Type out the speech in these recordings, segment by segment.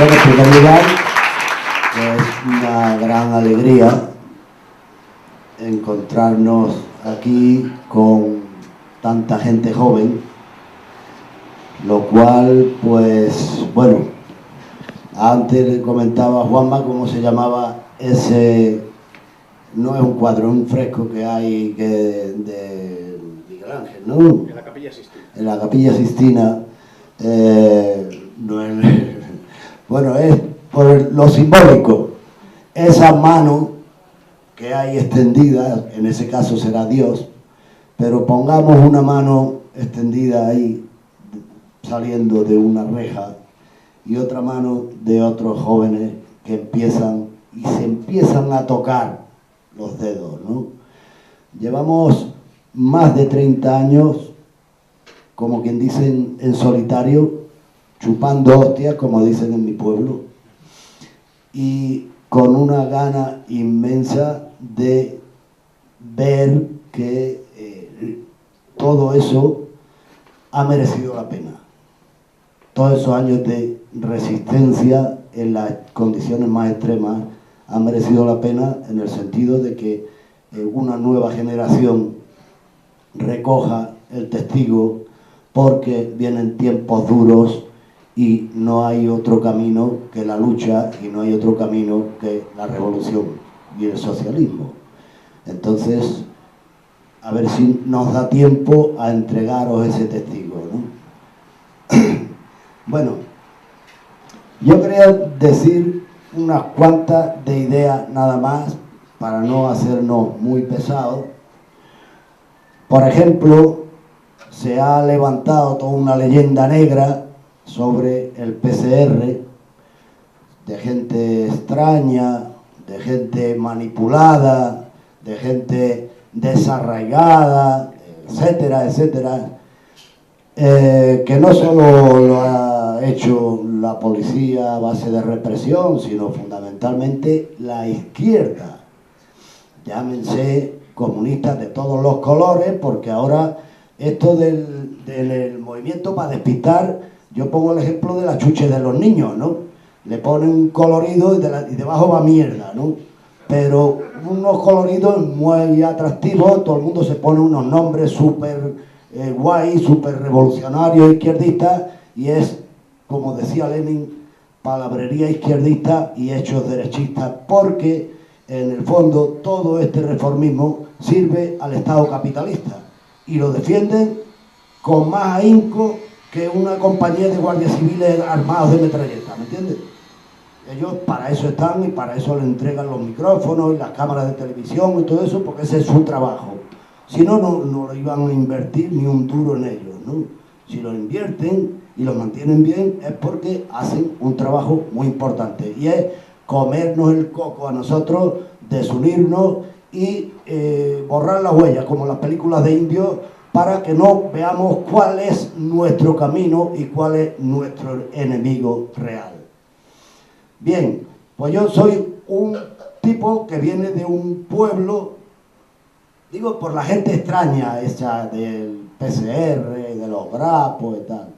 Bueno, en primer lugar, es una gran alegría encontrarnos aquí con tanta gente joven, lo cual, pues, bueno, antes le comentaba a Juanma cómo se llamaba ese, no es un cuadro, es un fresco que hay de Miguel Ángel, ¿no? En la Capilla Sistina. En la Capilla Sistina, no es, bueno, es por lo simbólico, esa mano que hay extendida, en ese caso será Dios, pero pongamos una mano extendida ahí, saliendo de una reja, y otra mano de otros jóvenes que empiezan y se empiezan a tocar los dedos, ¿no? Llevamos más de 30 años, como quien dice en solitario, chupando hostias, como dicen en mi pueblo, y con una gana inmensa de ver que todo eso ha merecido la pena. Todos esos años de resistencia en las condiciones más extremas han merecido la pena en el sentido de que una nueva generación recoja el testigo, porque vienen tiempos duros y no hay otro camino que la lucha y no hay otro camino que la revolución y el socialismo. Entonces, a ver si nos da tiempo a entregaros ese testigo, ¿no? Bueno, yo quería decir unas cuantas de ideas nada más para no hacernos muy pesados. Por ejemplo, se ha levantado toda una leyenda negra sobre el PCR, de gente extraña, de gente manipulada, de gente desarraigada, etcétera, etcétera, que no solo lo ha hecho la policía a base de represión, sino fundamentalmente la izquierda. Llámense comunistas de todos los colores, porque ahora esto del movimiento para despistar, yo pongo el ejemplo de la chuche de los niños, ¿no? Le ponen un colorido y debajo va mierda, ¿no? Pero unos coloridos muy atractivos, todo el mundo se pone unos nombres súper guay, súper revolucionarios, izquierdistas, y es, como decía Lenin, palabrería izquierdista y hechos derechistas, porque en el fondo todo este reformismo sirve al Estado capitalista y lo defienden con más ahínco que una compañía de guardias civiles armados de metralleta, ¿me entiendes? Ellos para eso están y para eso le entregan los micrófonos y las cámaras de televisión y todo eso, porque ese es su trabajo. Si no, no lo iban a invertir ni un duro en ellos, ¿no? Si lo invierten y lo mantienen bien es porque hacen un trabajo muy importante, y es comernos el coco a nosotros, desunirnos y borrar las huellas, como las películas de indios, para que no veamos cuál es nuestro camino y cuál es nuestro enemigo real. Bien, pues yo soy un tipo que viene de un pueblo, digo por la gente extraña esa del PCR, de los grapos y tal,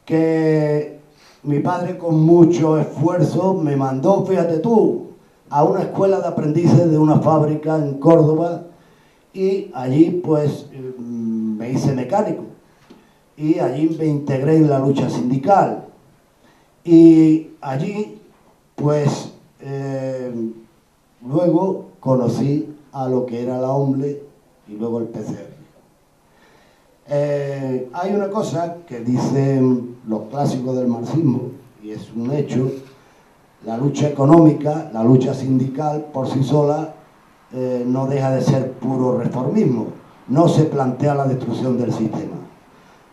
que mi padre con mucho esfuerzo me mandó, fíjate tú, a una escuela de aprendices de una fábrica en Córdoba, y allí pues me hice mecánico y allí me integré en la lucha sindical, y allí pues luego conocí a lo que era la OMLE y luego el PCR. Hay una cosa que dicen los clásicos del marxismo, y es un hecho: la lucha económica, la lucha sindical por sí sola no deja de ser puro reformismo, no se plantea la destrucción del sistema.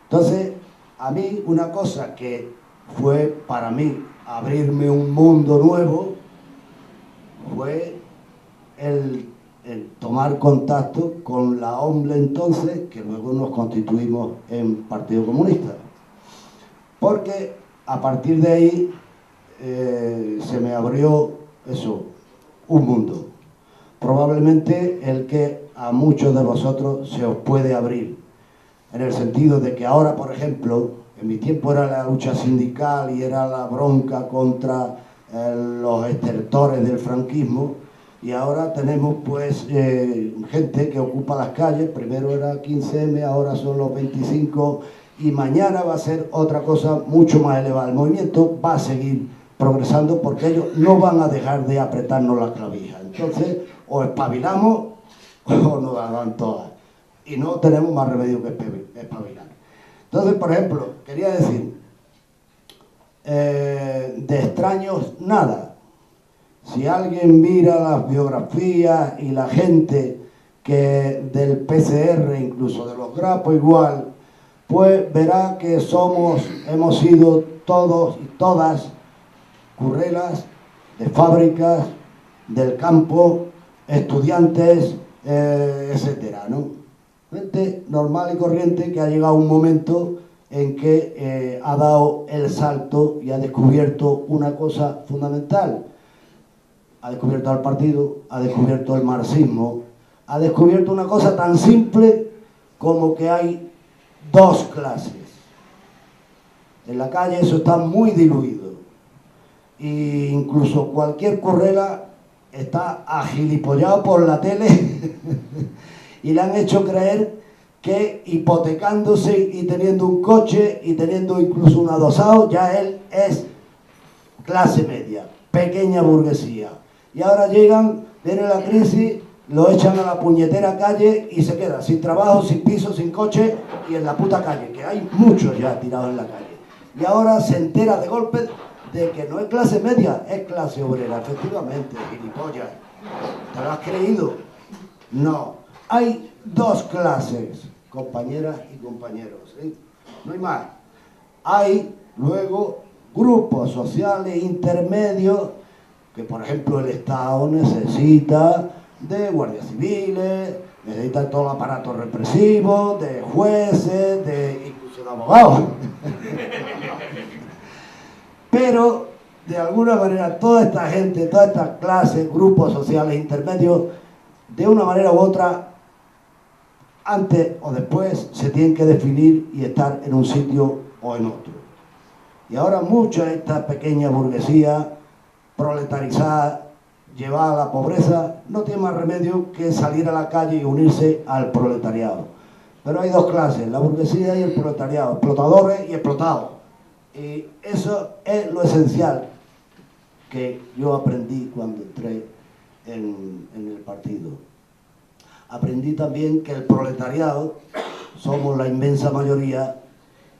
Entonces, a mí una cosa que fue para mí abrirme un mundo nuevo fue el tomar contacto con la OMLE entonces, que luego nos constituimos en Partido Comunista, porque a partir de ahí se me abrió eso, un mundo, probablemente el que a muchos de vosotros se os puede abrir, en el sentido de que ahora, por ejemplo, En mi tiempo era la lucha sindical y era la bronca contra los estertores del franquismo, y ahora tenemos pues gente que ocupa las calles. Primero era 15M, ahora son los 25, y mañana va a ser otra cosa mucho más elevada. El movimiento va a seguir progresando porque ellos no van a dejar de apretarnos la clavija. Entonces, o espabilamos o nos la dan todas. Y no tenemos más remedio que espabilar. Entonces, por ejemplo, quería decir, de extraños nada. Si alguien mira las biografías y la gente que del PCR, incluso de los Grapos igual, pues verá que hemos sido todos y todas currelas de fábricas, del campo, estudiantes, etcétera, ¿no? Gente normal y corriente que ha llegado un momento en que ha dado el salto y ha descubierto una cosa fundamental. Ha descubierto al partido, ha descubierto el marxismo, ha descubierto una cosa tan simple como que hay dos clases. En la calle eso está muy diluido. E incluso cualquier currela está agilipollado por la tele y le han hecho creer que hipotecándose y teniendo un coche y teniendo incluso un adosado, ya él es clase media, pequeña burguesía. Y ahora llegan, viene la crisis, lo echan a la puñetera calle y se queda sin trabajo, sin piso, sin coche y en la puta calle, que hay muchos ya tirados en la calle. Y ahora se entera de golpe de que no es clase media, es clase obrera. Efectivamente, gilipollas. ¿Te lo has creído? No. Hay dos clases, compañeras y compañeros, ¿sí? No hay más. Hay luego grupos sociales intermedios que, por ejemplo, el Estado necesita de guardias civiles, necesita todo el aparato represivo, de jueces, incluso de abogados. Pero, de alguna manera, toda esta gente, toda esta clase, grupos sociales intermedios, de una manera u otra, antes o después, se tienen que definir y estar en un sitio o en otro. Y ahora mucha de esta pequeña burguesía proletarizada, llevada a la pobreza, no tiene más remedio que salir a la calle y unirse al proletariado. Pero hay dos clases, la burguesía y el proletariado, explotadores y explotados. Y eso es lo esencial que yo aprendí cuando entré en el partido. Aprendí también que el proletariado somos la inmensa mayoría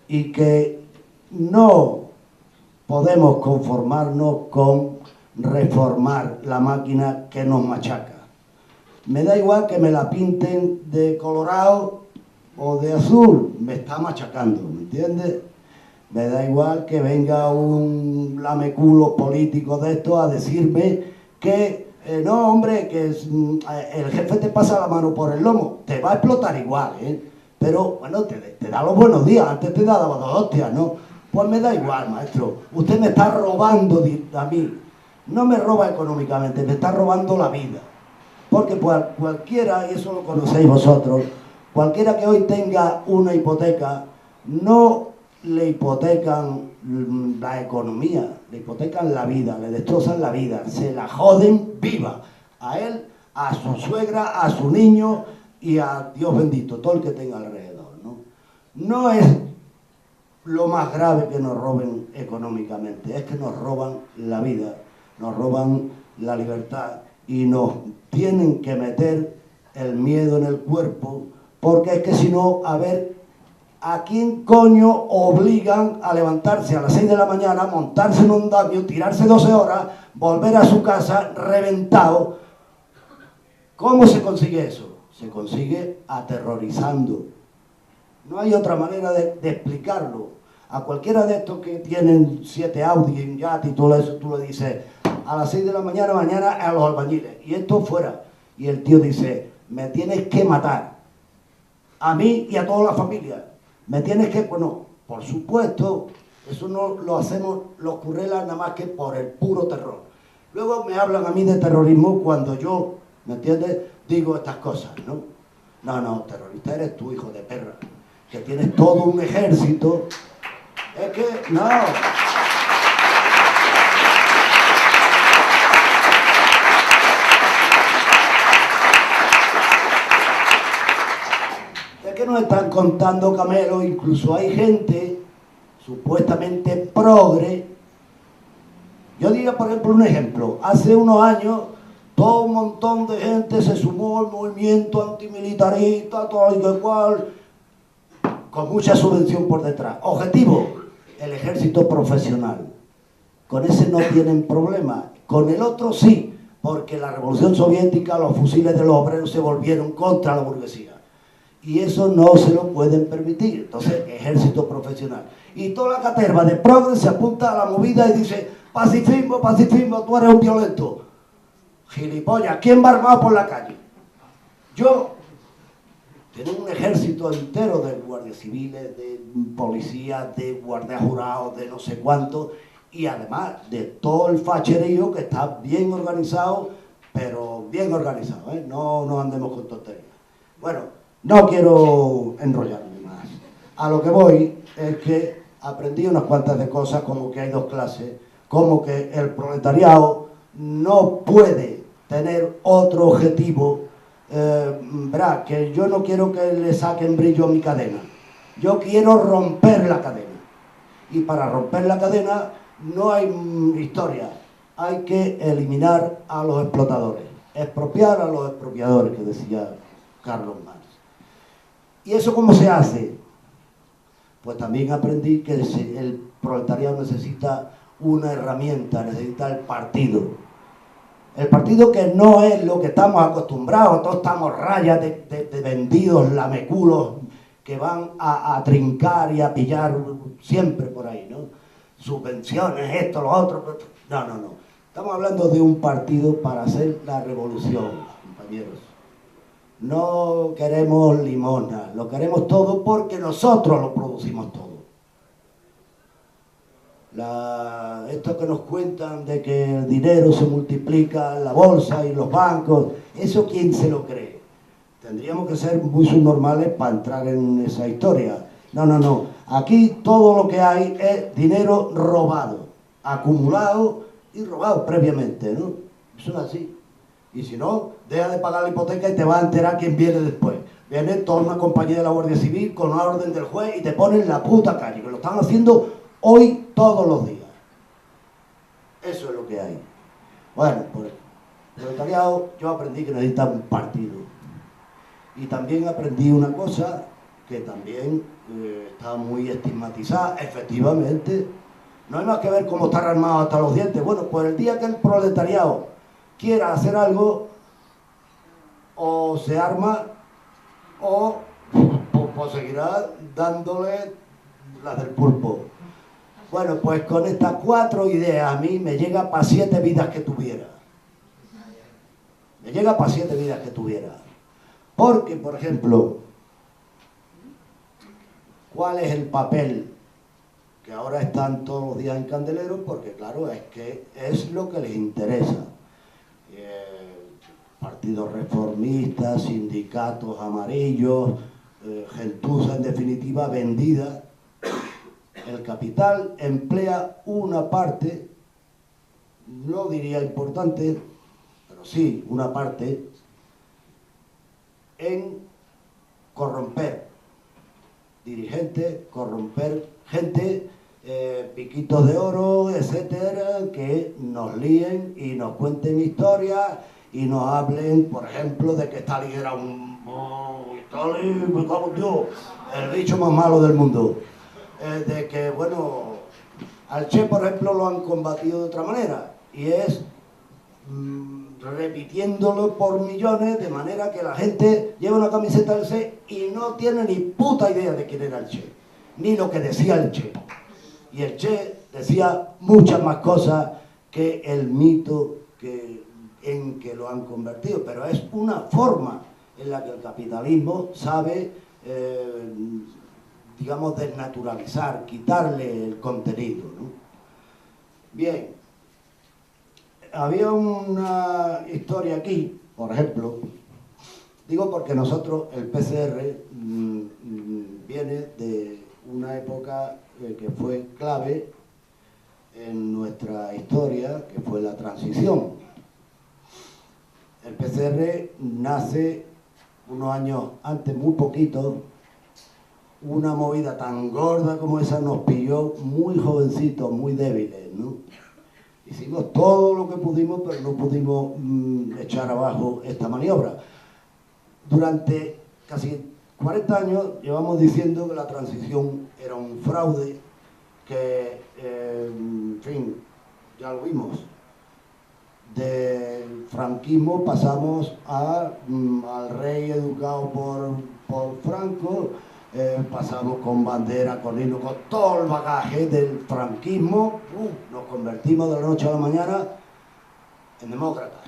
y que no podemos conformarnos con reformar la máquina que nos machaca. Me da igual que me la pinten de colorado o de azul, me está machacando, ¿me entiendes? Me da igual que venga un lameculo político de esto a decirme que no, hombre, que el jefe te pasa la mano por el lomo. Te va a explotar igual, ¿eh? Pero, bueno, te da los buenos días. Antes te daba dos hostias, ¿no? Pues me da igual, maestro. Usted me está robando a mí. No me roba económicamente, me está robando la vida. Porque pues, cualquiera, y eso lo conocéis vosotros, cualquiera que hoy tenga una hipoteca, no le hipotecan la economía, le hipotecan la vida, le destrozan la vida, se la joden viva, a él, a su suegra, a su niño y a Dios bendito, todo el que tenga alrededor, ¿no? No es lo más grave que nos roben económicamente, es que nos roban la vida, nos roban la libertad y nos tienen que meter el miedo en el cuerpo, porque es que si no, a ver, ¿a quién coño obligan a levantarse a las 6 de la mañana, montarse en un andamio, tirarse 12 horas, volver a su casa reventado? ¿Cómo se consigue eso? Se consigue aterrorizando. No hay otra manera de explicarlo. A cualquiera de estos que tienen 7 Audi y un yate y todo eso, tú le dices, a las 6 de la mañana a los albañiles, y esto fuera. Y el tío dice, me tienes que matar, a mí y a toda la familia. Me tienes que... Bueno, por supuesto, eso no lo hacemos los currelas nada más que por el puro terror. Luego me hablan a mí de terrorismo cuando yo, ¿me entiendes?, digo estas cosas, ¿no? No, terrorista eres tú, hijo de perra, que tienes todo un ejército Es que, no. Es que nos están contando camelos, incluso hay gente supuestamente progre. Yo diría, por ejemplo, un ejemplo. Hace unos años, todo un montón de gente se sumó al movimiento antimilitarista, todo y igual, con mucha subvención por detrás. Objetivo, el ejército profesional. Con ese no tienen problema. Con el otro sí, porque la revolución soviética, los fusiles de los obreros se volvieron contra la burguesía. Y eso no se lo pueden permitir. Entonces, ejército profesional. Y toda la caterva de progres se apunta a la movida y dice: pacifismo, pacifismo, tú eres un violento. Gilipollas, ¿quién va armado por la calle? Yo. Tengo un ejército entero de guardias civiles, de policías, de guardias jurados, de no sé cuánto, y además de todo el facherío que está bien organizado, pero bien organizado, ¿eh? No andemos con tonterías. Bueno, no quiero enrollarme más. A lo que voy es que aprendí unas cuantas de cosas, como que hay dos clases, como que el proletariado no puede tener otro objetivo. Verá, que yo no quiero que le saquen brillo a mi cadena. Yo quiero romper la cadena. Y para romper la cadena no hay historia. Hay que eliminar a los explotadores. Expropiar a los expropiadores, que decía Carlos Marx. ¿Y eso cómo se hace? Pues también aprendí que el proletariado necesita una herramienta, necesita el partido. El partido, que no es lo que estamos acostumbrados, todos estamos rayas de vendidos lameculos que van a trincar y a pillar siempre por ahí, ¿no? Subvenciones, esto, lo otro. No. Estamos hablando de un partido para hacer la revolución, compañeros. No queremos limosna, lo queremos todo porque nosotros lo producimos todo. Esto que nos cuentan de que el dinero se multiplica en la bolsa y los bancos, ¿eso quién se lo cree? Tendríamos que ser muy subnormales para entrar en esa historia. No. Aquí todo lo que hay es dinero robado, acumulado y robado previamente, ¿no? Eso es así. Y si no, deja de pagar la hipoteca y te vas a enterar quién viene después. Viene toda una compañía de la Guardia Civil con una orden del juez y te ponen en la puta calle, que lo están haciendo hoy todos los días. Eso es lo que hay. Bueno, por el proletariado yo aprendí que necesita un partido. Y también aprendí una cosa que también está muy estigmatizada, efectivamente. No hay más que ver cómo estar armado hasta los dientes. Bueno, pues el día que el proletariado quiera hacer algo, o se arma, o pues seguirá dándole las del pulpo. Bueno, pues con estas 4 ideas a mí me llega para 7 vidas que tuviera. Me llega para 7 vidas que tuviera. Porque, por ejemplo, ¿cuál es el papel? Que ahora están todos los días en Candeleros, porque claro, es que es lo que les interesa. Partidos reformistas, sindicatos amarillos, gentuza en definitiva vendida. El capital emplea una parte, no diría importante, pero sí una parte, en corromper dirigentes, corromper gente, piquitos de oro, etcétera, que nos líen y nos cuenten historias y nos hablen, por ejemplo, de que Stalin era Stalin, me cago en Dios, el bicho más malo del mundo. De que, bueno, al Che, por ejemplo, lo han combatido de otra manera, y es repitiéndolo por millones, de manera que la gente lleva una camiseta del Che y no tiene ni puta idea de quién era el Che, ni lo que decía el Che. Y el Che decía muchas más cosas que el mito en que lo han convertido, pero es una forma en la que el capitalismo sabe, digamos, desnaturalizar, quitarle el contenido, ¿no? Bien, había una historia aquí, por ejemplo, digo porque nosotros, el PCR, viene de una época que fue clave en nuestra historia, que fue la transición. El PCR nace unos años antes, muy poquito. Una movida tan gorda como esa nos pilló muy jovencitos, muy débiles, ¿no? Hicimos todo lo que pudimos, pero no pudimos echar abajo esta maniobra. Durante casi 40 años llevamos diciendo que la transición era un fraude, que, en fin, ya lo vimos. Del franquismo pasamos al rey educado por Franco, pasamos con bandera, con himno, con todo el bagaje del franquismo, nos convertimos de la noche a la mañana en demócratas.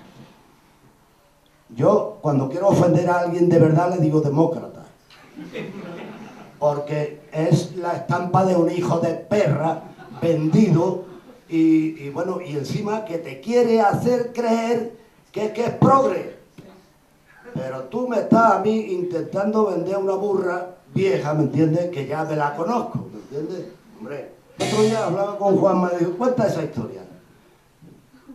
Yo, cuando quiero ofender a alguien de verdad, le digo demócrata, porque es la estampa de un hijo de perra vendido y bueno, y encima que te quiere hacer creer que es progre. Pero tú me estás a mí intentando vender una burra vieja, ¿me entiendes? Que ya me la conozco, ¿me entiendes? Hombre, el otro día hablaba con Juan, me dijo, cuenta esa historia.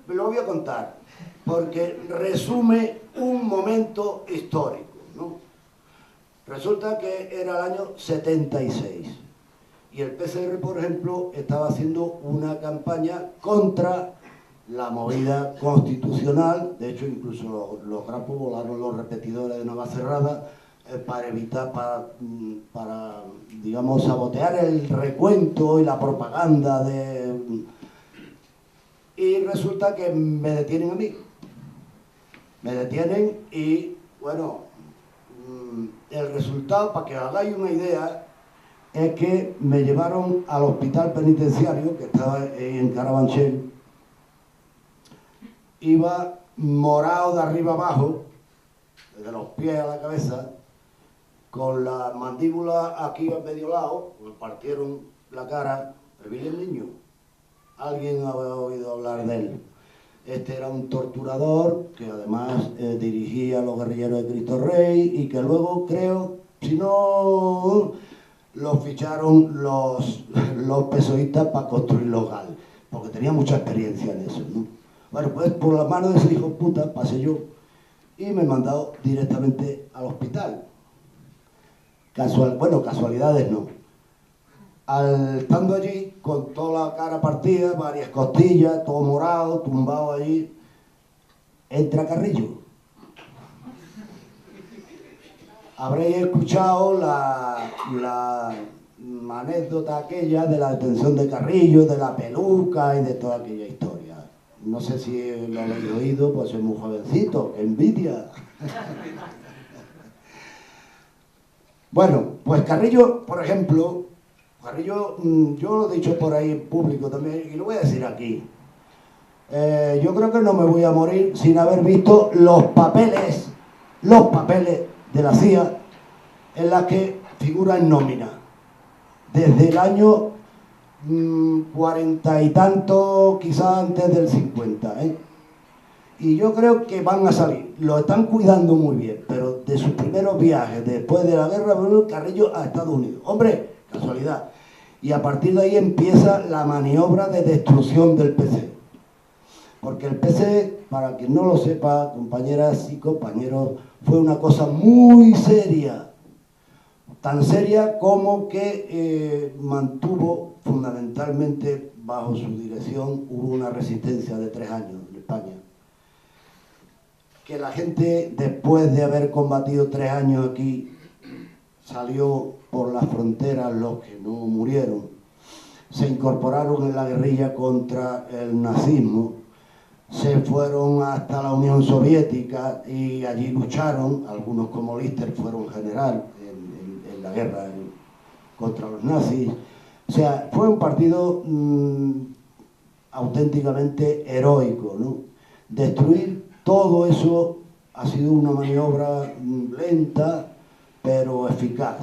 Me lo voy a contar, porque resume un momento histórico, ¿no? Resulta que era el año 76 y el PCR, por ejemplo, estaba haciendo una campaña contra la movida constitucional. De hecho, incluso los grapos volaron los repetidores de Navacerrada para evitar, para, digamos, sabotear el recuento y la propaganda de... Y resulta que me detienen a mí. Me detienen y, bueno, el resultado, para que hagáis una idea, es que me llevaron al hospital penitenciario, que estaba en Carabanchel. Iba morado de arriba abajo, desde los pies a la cabeza, con la mandíbula aquí a medio lado, me partieron la cara. Me vi el niño. ¿Alguien había oído hablar de él? Este era un torturador que además dirigía a los guerrilleros de Cristo Rey y que luego, creo, si no, los ficharon los pesoístas para construir los GAL, porque tenía mucha experiencia en eso, ¿no? Bueno, pues por la mano de ese hijo de puta pasé yo y me he mandado directamente al hospital. Bueno, casualidades no. Estando allí, con toda la cara partida, varias costillas, todo morado, tumbado allí, entra Carrillo. Habréis escuchado la anécdota aquella de la detención de Carrillo, de la peluca y de toda aquella historia. No sé si lo habéis oído, pues soy muy jovencito, ¡qué envidia! Bueno, pues Carrillo, por ejemplo, Carrillo, yo lo he dicho por ahí en público también, y lo voy a decir aquí. Yo creo que no me voy a morir sin haber visto los papeles de la CIA en las que figura en nómina. Desde el año 40 y tanto, quizás antes del 50, ¿eh? Y yo creo que van a salir, lo están cuidando muy bien, pero de sus primeros viajes, después de la guerra, Carrillo a Estados Unidos. Hombre, casualidad. Y a partir de ahí empieza la maniobra de destrucción del PC. Porque el PC, para quien no lo sepa, compañeras y compañeros, fue una cosa muy seria. Tan seria como que mantuvo fundamentalmente bajo su dirección, hubo una resistencia de 3 años en España. Que la gente, después de haber combatido 3 años aquí, salió por las fronteras los que no murieron, se incorporaron en la guerrilla contra el nazismo, se fueron hasta la Unión Soviética y allí lucharon, algunos como Lister fueron general en la guerra contra los nazis. O sea, fue un partido auténticamente heroico, ¿no? Destruir todo eso ha sido una maniobra lenta, pero eficaz.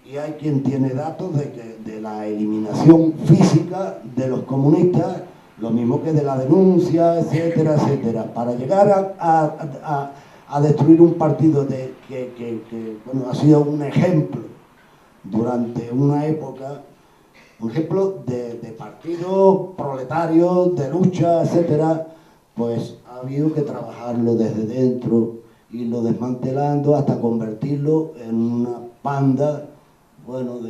Y hay quien tiene datos de la eliminación física de los comunistas, lo mismo que de la denuncia, etcétera, etcétera, para llegar a destruir un partido que bueno, ha sido un ejemplo durante una época un ejemplo de partido proletario, de lucha, etcétera, pues ha habido que trabajarlo desde dentro, irlo desmantelando hasta convertirlo en una panda, bueno,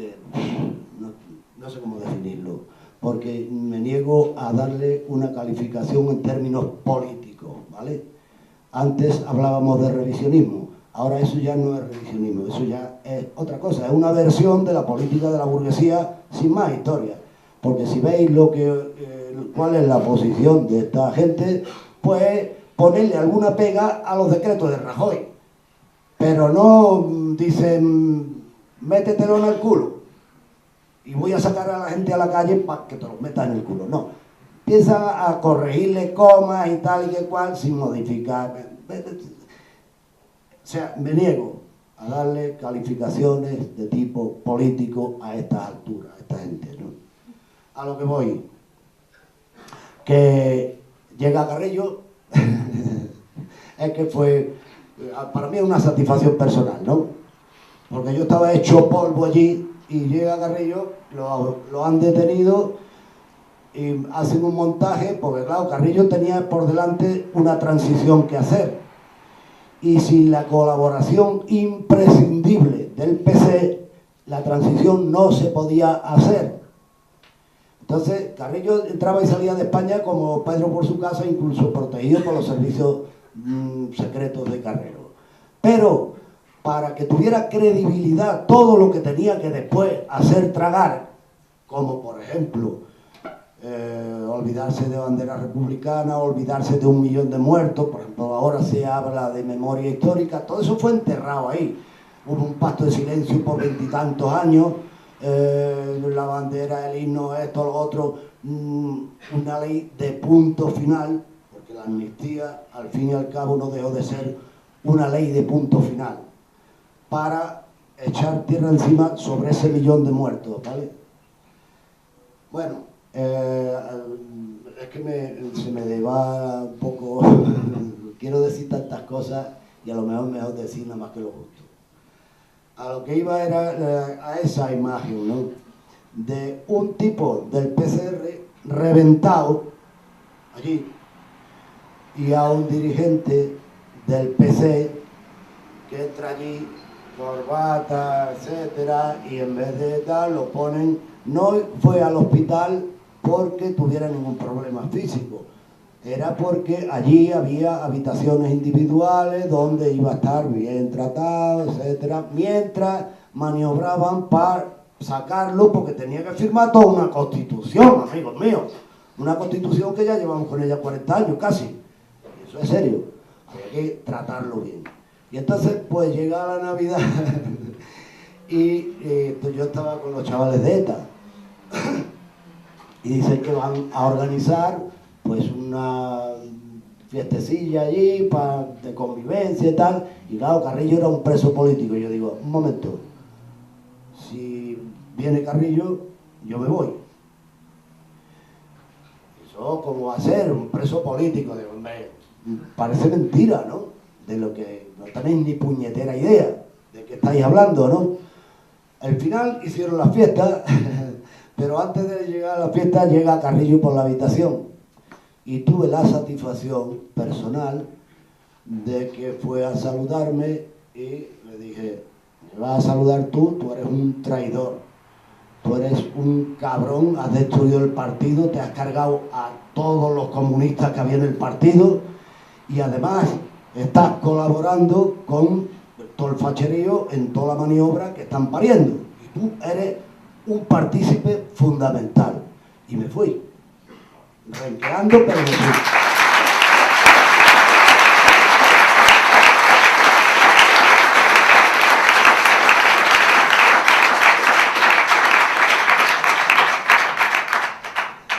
no sé cómo definirlo, porque me niego a darle una calificación en términos políticos, ¿vale? Antes hablábamos de revisionismo, ahora eso ya no es revisionismo, eso ya es otra cosa, es una versión de la política de la burguesía sin más historia, porque si veis cuál es la posición de esta gente, pues ponerle alguna pega a los decretos de Rajoy, pero no dicen métetelo en el culo y voy a sacar a la gente a la calle para que te los metas en el culo, no. Empieza a corregirle comas y tal y que cual sin modificar. O sea, me niego a darle calificaciones de tipo político a estas alturas, a esta gente, ¿no? A lo que voy, que llega Carrillo, es que fue, para mí es una satisfacción personal, ¿no? Porque yo estaba hecho polvo allí y llega Carrillo, lo han detenido y hacen un montaje, porque claro, Carrillo tenía por delante una transición que hacer y sin la colaboración imprescindible del PC la transición no se podía hacer. Entonces Carrillo entraba y salía de España como Pedro por su casa, incluso protegido por los servicios secretos de Carrero, pero para que tuviera credibilidad todo lo que tenía que después hacer tragar, como por ejemplo olvidarse de bandera republicana, olvidarse de 1 millón de muertos, por ejemplo ahora se habla de memoria histórica, todo eso fue enterrado ahí, hubo un pacto de silencio por 20 y tantos años, la bandera, el himno, esto, lo otro, una ley de punto final, porque la amnistía al fin y al cabo no dejó de ser una ley de punto final, para echar tierra encima sobre ese 1 millón de muertos, ¿vale? Bueno, es que se me va un poco, quiero decir tantas cosas y a lo mejor decir nada más que lo justo. A lo que iba era a esa imagen, ¿no? De un tipo del PCR reventado allí y a un dirigente del PC que entra allí, corbata, etcétera, y en vez de tal lo ponen, no fue al hospital porque tuviera ningún problema físico, era porque allí había habitaciones individuales donde iba a estar bien tratado, etcétera, mientras maniobraban para sacarlo porque tenía que firmar toda una constitución, amigos míos, una constitución que ya llevamos con ella 40 años casi, eso es serio, hay que tratarlo bien. Y entonces pues llega la Navidad y yo estaba con los chavales de ETA y dicen que van a organizar pues una fiestecilla allí de convivencia y tal, y claro, Carrillo era un preso político, y yo digo, un momento, si viene Carrillo, yo me voy. Eso, ¿cómo va a ser? Un preso político, digo, hombre, parece mentira, ¿no? De lo que no tenéis ni puñetera idea de qué estáis hablando, ¿no? Al final hicieron la fiesta, pero antes de llegar a la fiesta llega Carrillo por la habitación y tuve la satisfacción personal de que fue a saludarme y le dije, me vas a saludar tú eres un traidor, tú eres un cabrón, has destruido el partido, te has cargado a todos los comunistas que había en el partido y además estás colaborando con todo el facherío en toda la maniobra que están pariendo. Y tú eres un partícipe fundamental. Y me fui. Renqueando, pero me fui.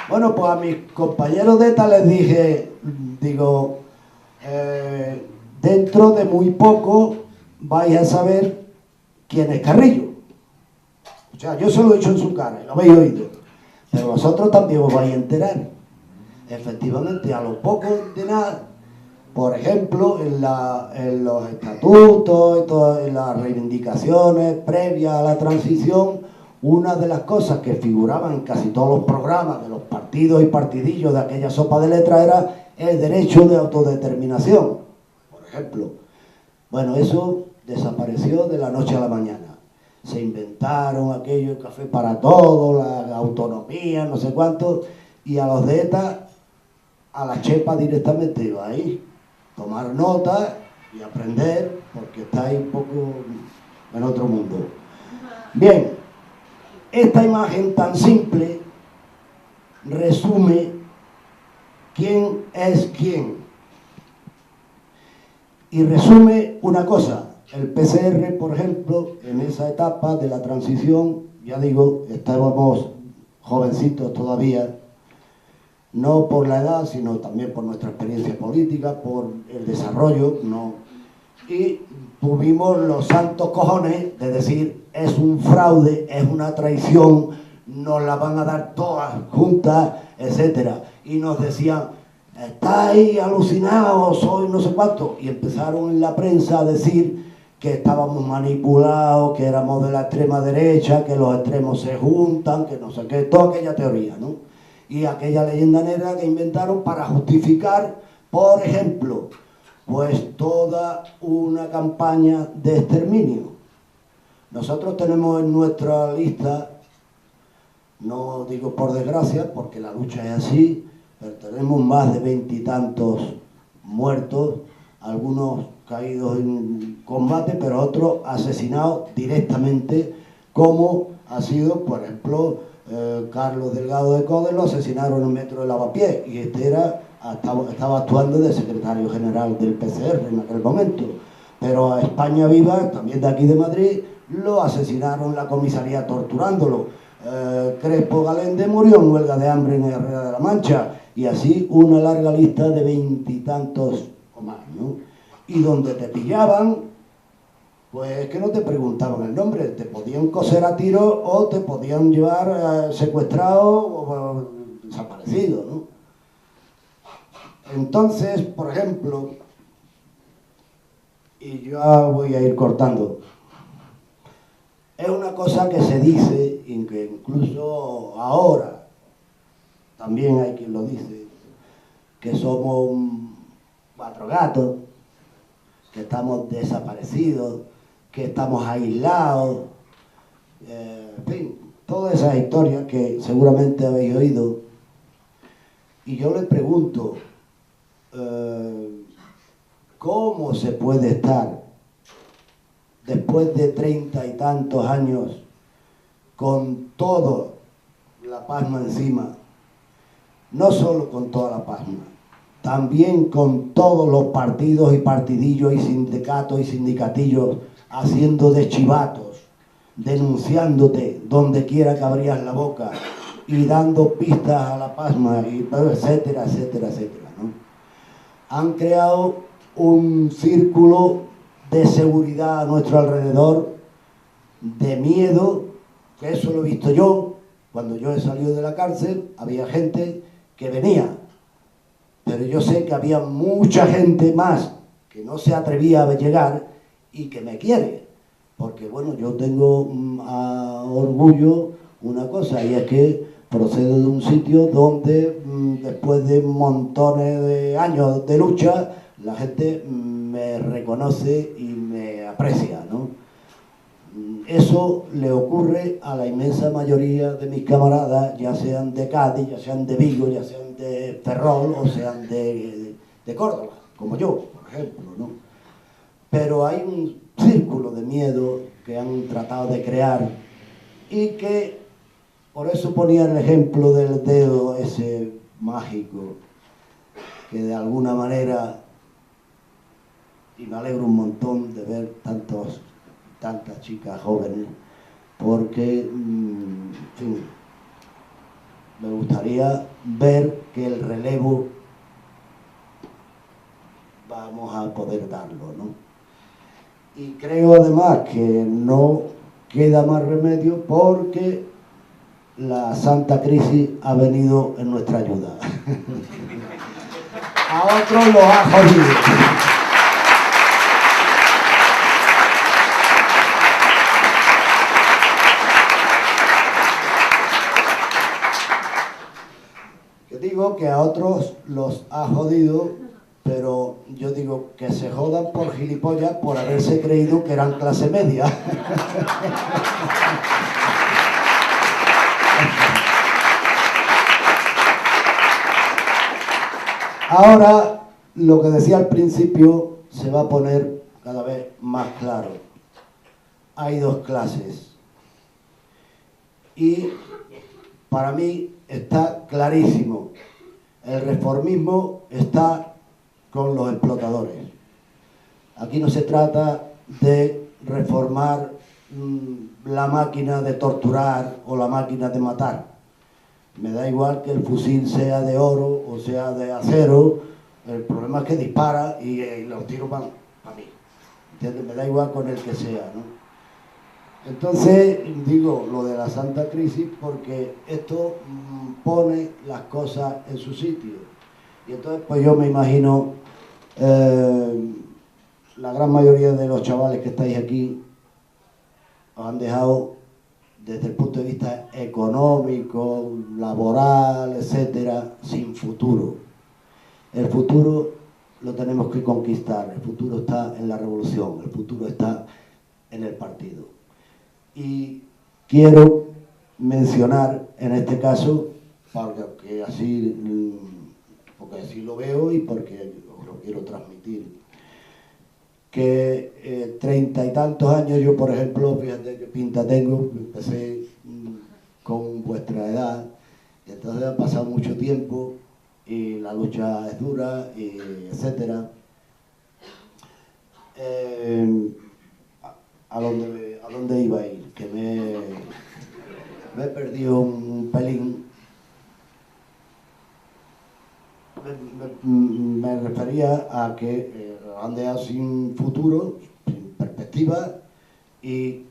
Bueno, pues a mis compañeros de ETA les dije, digo, dentro de muy poco vais a saber quién es Carrillo. O sea, yo se lo he dicho en su cara, lo habéis oído, pero vosotros también os vais a enterar. Efectivamente, a lo poco de nada, por ejemplo, en los estatutos y todas las reivindicaciones previas a la transición, una de las cosas que figuraban en casi todos los programas de los partidos y partidillos de aquella sopa de letras era el derecho de autodeterminación, por ejemplo. Bueno, eso desapareció de la noche a la mañana. Se inventaron aquello, el café para todos, la autonomía, no sé cuánto, y a los de ETA, a la chepa directamente iba ahí, tomar nota y aprender, porque está ahí un poco en otro mundo. Bien, esta imagen tan simple resume quién es quién. Y resume una cosa, el PCR, por ejemplo, en esa etapa de la transición, ya digo, estábamos jovencitos todavía, no por la edad, sino también por nuestra experiencia política, por el desarrollo, ¿no? Y tuvimos los santos cojones de decir, es un fraude, es una traición, nos la van a dar todas juntas, etcétera. Y nos decían, estáis alucinados, sois no sé cuánto. Y empezaron en la prensa a decir que estábamos manipulados, que éramos de la extrema derecha, que los extremos se juntan, que no sé qué, toda aquella teoría, ¿no? Y aquella leyenda negra que inventaron para justificar, por ejemplo, pues toda una campaña de exterminio. Nosotros tenemos en nuestra lista, no digo por desgracia, porque la lucha es así, pero tenemos más de 20 y tantos muertos, algunos caídos en combate, pero otros asesinados directamente, como ha sido, por ejemplo, Carlos Delgado de Codes, lo asesinaron en el metro de Lavapiés, y estaba actuando de secretario general del PCR en aquel momento. Pero a España Viva, también de aquí de Madrid, lo asesinaron en la comisaría torturándolo. Crespo Galende murió en huelga de hambre en Herrera de la Mancha, y así una larga lista de 20 y tantos o más, ¿no? Y donde te pillaban, pues que no te preguntaban el nombre, te podían coser a tiro o te podían llevar secuestrado o desaparecido, ¿no? Entonces, por ejemplo, y ya voy a ir cortando, es una cosa que se dice, y que incluso ahora también hay quien lo dice, que somos 4 gatos, que estamos desaparecidos, que estamos aislados, en fin, todas esas historias que seguramente habéis oído. Y yo les pregunto, ¿cómo se puede estar después de 30 y tantos años con toda la pasma encima? No solo con toda la pasma, también con todos los partidos y partidillos y sindicatos y sindicatillos haciendo de chivatos, denunciándote donde quiera que abrías la boca y dando pistas a la pasma, y etcétera, etcétera, etcétera, ¿no? Han creado un círculo de seguridad a nuestro alrededor, de miedo, que eso lo he visto yo. Cuando yo he salido de la cárcel, había gente que venía, pero yo sé que había mucha gente más que no se atrevía a llegar y que me quiere, porque bueno, yo tengo a orgullo una cosa, y es que procedo de un sitio donde después de montones de años de lucha, la gente me reconoce y me aprecia, ¿no? Eso le ocurre a la inmensa mayoría de mis camaradas, ya sean de Cádiz, ya sean de Vigo, ya sean de Ferrol o sean de Córdoba, como yo, por ejemplo, ¿no? Pero hay un círculo de miedo que han tratado de crear, y que, por eso ponía el ejemplo del dedo ese mágico, que de alguna manera, y me alegro un montón de ver tantas chicas jóvenes, porque, en fin, me gustaría ver que el relevo vamos a poder darlo, ¿no? Y creo además que no queda más remedio, porque la santa crisis ha venido en nuestra ayuda. A otros los ha jodido. que a otros los ha jodido, pero yo digo que se jodan por gilipollas por haberse creído que eran clase media. Ahora, lo que decía al principio se va a poner cada vez más claro. Hay dos clases. Y para mí está clarísimo. El reformismo está con los explotadores. Aquí no se trata de reformar la máquina de torturar o la máquina de matar. Me da igual que el fusil sea de oro o sea de acero, el problema es que dispara y los tiros van a mí. ¿Entiendes? Me da igual con el que sea, ¿no? Entonces, digo lo de la Santa Crisis porque esto pone las cosas en su sitio. Y entonces, pues yo me imagino, la gran mayoría de los chavales que estáis aquí os han dejado, desde el punto de vista económico, laboral, etcétera, sin futuro. El futuro lo tenemos que conquistar, el futuro está en la revolución, el futuro está en el partido. Y quiero mencionar en este caso, porque así lo veo y porque os lo quiero transmitir, que 30 y tantos años, yo por ejemplo, fíjate qué pinta tengo, empecé con vuestra edad, y entonces ha pasado mucho tiempo y la lucha es dura, y etcétera. ¿A dónde iba a ir? Que me he perdido un pelín. Me refería a que han dejado sin futuro, sin perspectiva, y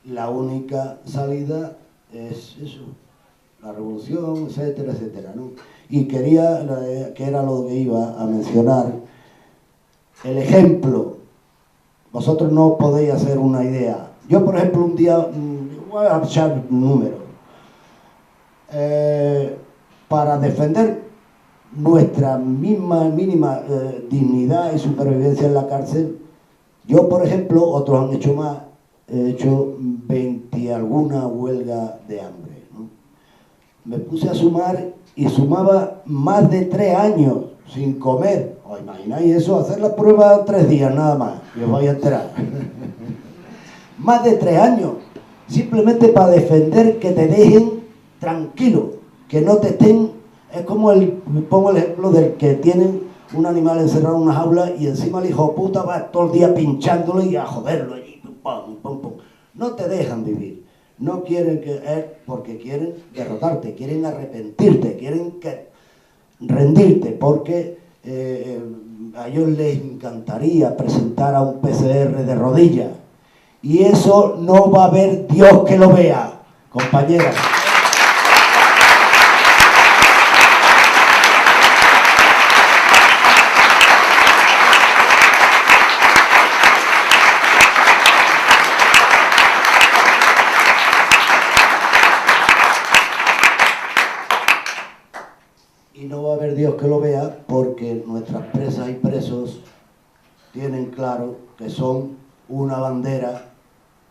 la única salida es eso, la revolución, etcétera, etcétera, ¿no? Y quería, que era lo que iba a mencionar, el ejemplo. Vosotros no podéis hacer una idea. Yo, por ejemplo, un día, voy a echar un número, para defender nuestra misma mínima dignidad y supervivencia en la cárcel. Yo, por ejemplo, otros han hecho más, he hecho 20 y alguna huelga de hambre, ¿no? Me puse a sumar y sumaba más de 3 años sin comer. ¿Os imagináis eso? Hacer la prueba 3 días nada más y os vais a enterar. Más de 3 años, simplemente para defender que te dejen tranquilo, que no te estén. Es como pongo el ejemplo del que tienen un animal encerrado en una jaula y encima el hijo de puta va todo el día pinchándolo y a joderlo allí, pum, pum, pum. No te dejan vivir. No quieren porque quieren derrotarte, quieren arrepentirte, quieren rendirte, porque a ellos les encantaría presentar a un PCR de rodillas. Y eso no va a haber Dios que lo vea, compañeras. Y no va a haber Dios que lo vea porque nuestras presas y presos tienen claro que son una bandera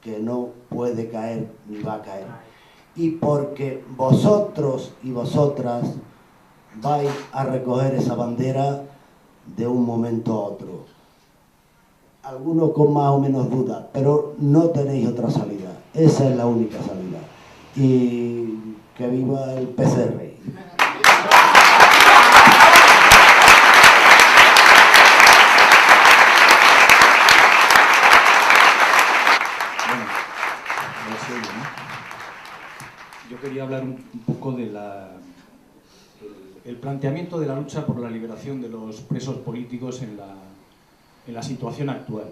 que no puede caer ni va a caer. Y porque vosotros y vosotras vais a recoger esa bandera de un momento a otro. Algunos con más o menos dudas, pero no tenéis otra salida. Esa es la única salida. Y que viva el PCR. Yo quería hablar un poco de el planteamiento de la lucha por la liberación de los presos políticos en la situación actual.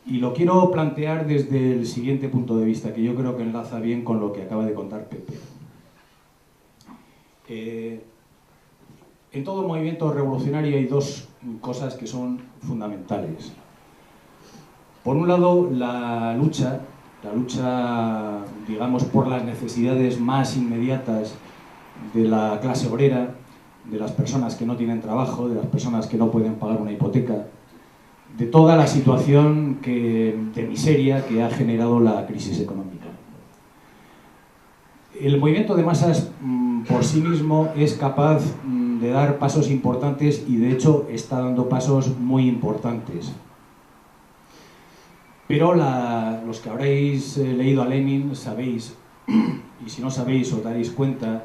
Y lo quiero plantear desde el siguiente punto de vista, que yo creo que enlaza bien con lo que acaba de contar Pepe. En todo movimiento revolucionario hay dos cosas que son fundamentales. Por un lado, la lucha, digamos, por las necesidades más inmediatas de la clase obrera, de las personas que no tienen trabajo, de las personas que no pueden pagar una hipoteca, de toda la situación de miseria que ha generado la crisis económica. El movimiento de masas por sí mismo es capaz de dar pasos importantes y de hecho está dando pasos muy importantes. Pero los que habréis leído a Lenin sabéis, y si no sabéis os daréis cuenta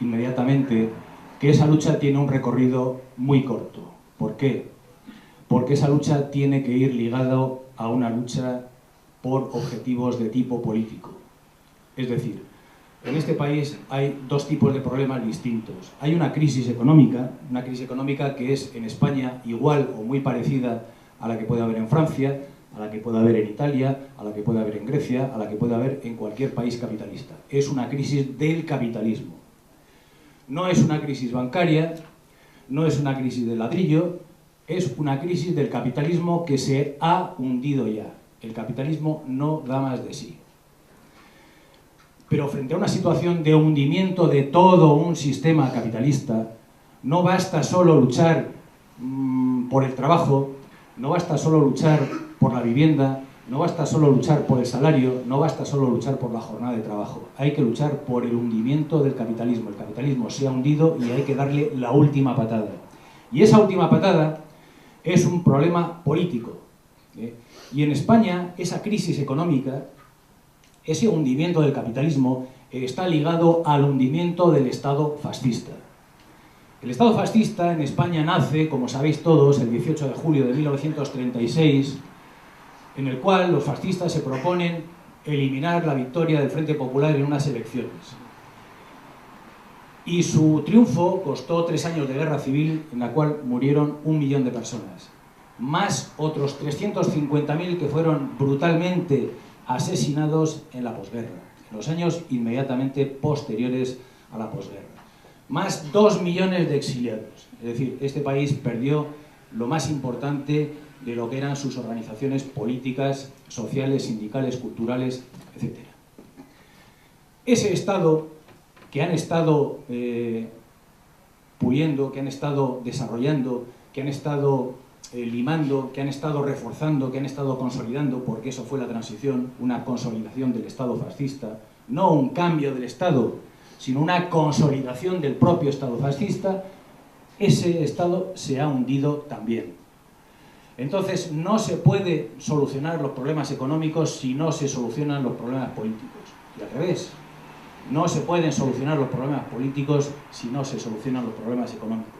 inmediatamente, que esa lucha tiene un recorrido muy corto. ¿Por qué? Porque esa lucha tiene que ir ligado a una lucha por objetivos de tipo político. Es decir, en este país hay dos tipos de problemas distintos. Hay una crisis económica que es en España igual o muy parecida a la que puede haber en Francia, a la que puede haber en Italia, a la que puede haber en Grecia, a la que puede haber en cualquier país capitalista. Es una crisis del capitalismo. No es una crisis bancaria, no es una crisis de ladrillo, es una crisis del capitalismo que se ha hundido ya. El capitalismo no da más de sí. Pero frente a una situación de hundimiento de todo un sistema capitalista, no basta solo luchar por el trabajo, no basta solo luchar por la vivienda, no basta solo luchar por el salario, no basta solo luchar por la jornada de trabajo. Hay que luchar por el hundimiento del capitalismo. El capitalismo se ha hundido y hay que darle la última patada. Y esa última patada es un problema político. Y en España, esa crisis económica, ese hundimiento del capitalismo, está ligado al hundimiento del Estado fascista. El Estado fascista en España nace, como sabéis todos, el 18 de julio de 1936, en el cual los fascistas se proponen eliminar la victoria del Frente Popular en unas elecciones. Y su triunfo costó 3 años de guerra civil, en la cual murieron 1 millón de personas, más otros 350.000 que fueron brutalmente asesinados en la posguerra, en los años inmediatamente posteriores a la posguerra. Más 2 millones de exiliados. Es decir, este país perdió lo más importante de lo que eran sus organizaciones políticas, sociales, sindicales, culturales, etc. Ese Estado que han estado puliendo, que han estado desarrollando, que han estado limando, que han estado reforzando, que han estado consolidando, porque eso fue la transición, una consolidación del Estado fascista, no un cambio del Estado, sino una consolidación del propio Estado fascista, ese Estado se ha hundido también. Entonces, no se puede solucionar los problemas económicos si no se solucionan los problemas políticos. Y al revés, no se pueden solucionar los problemas políticos si no se solucionan los problemas económicos.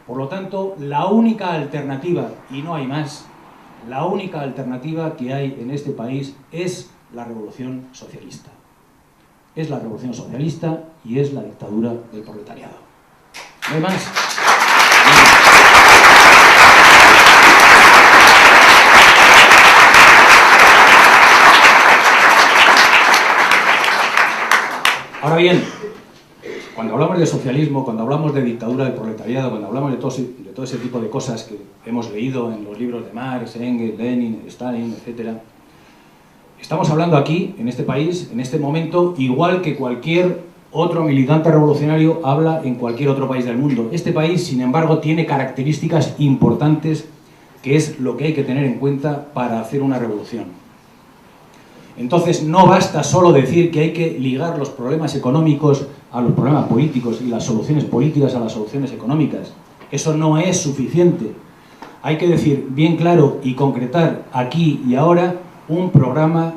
Por lo tanto, la única alternativa, y no hay más, la única alternativa que hay en este país es la revolución socialista. Es la revolución socialista y es la dictadura del proletariado. No hay más. Ahora bien, cuando hablamos de socialismo, cuando hablamos de dictadura del proletariado, cuando hablamos de todo ese tipo de cosas que hemos leído en los libros de Marx, Engels, Lenin, Stalin, etc., estamos hablando aquí, en este país, en este momento, igual que cualquier otro militante revolucionario habla en cualquier otro país del mundo. Este país, sin embargo, tiene características importantes, que es lo que hay que tener en cuenta para hacer una revolución. Entonces, no basta solo decir que hay que ligar los problemas económicos a los problemas políticos y las soluciones políticas a las soluciones económicas. Eso no es suficiente. Hay que decir bien claro y concretar aquí y ahora un programa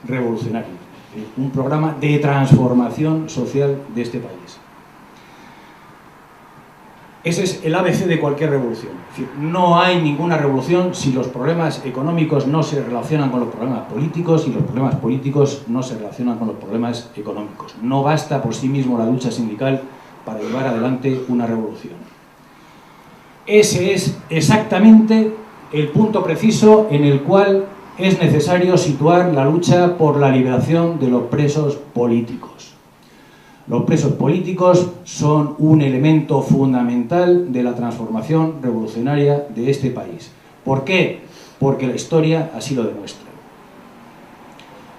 revolucionario, un programa de transformación social de este país. Ese es el ABC de cualquier revolución. Es decir, no hay ninguna revolución si los problemas económicos no se relacionan con los problemas políticos y los problemas políticos no se relacionan con los problemas económicos. No basta por sí mismo la lucha sindical para llevar adelante una revolución. Ese es exactamente el punto preciso en el cual es necesario situar la lucha por la liberación de los presos políticos. Los presos políticos son un elemento fundamental de la transformación revolucionaria de este país. ¿Por qué? Porque la historia así lo demuestra.